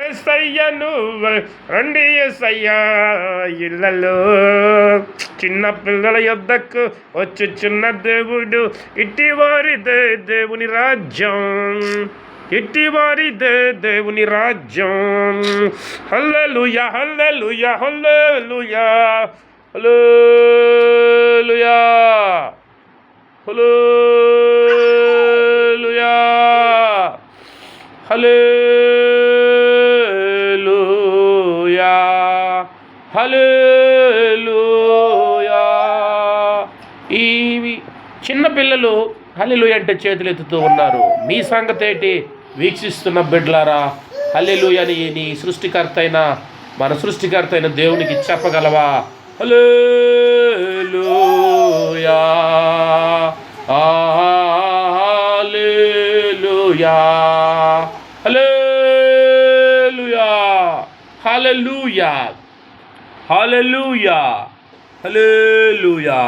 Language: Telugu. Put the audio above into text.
యేసయ్య నువ్వు రండి యేసయ్య ఇళ్ళలో చిన్న పిల్లల యొద్దకు వచ్చుచున్న దేవుడు ఇట్టివారిదే దేవుని రాజ్యం ఇట్టివారిదే దేవుని రాజ్యం హల్లెలూయా హల్లెలూయా హల్లెలూయా హల్లెలూయా హల్లెలూయా హల్లెలూయా హల్లెలూయా. ఈ చిన్నపిల్లలు హల్లెలూయా అంటే చేతులు ఎత్తుతూ ఉన్నారు. నీ సంగతేటి వీక్షిస్తున్న బిడ్డలారా, హల్లెలూయా అని నీ సృష్టికర్త అయిన మన సృష్టికర్త అయిన దేవునికి చెప్పగలవా? హల్లెలూయా హల్లెలూయా హల్లెలూయా హల్లెలూయా హల్లెలూయా హల్లెలూయా.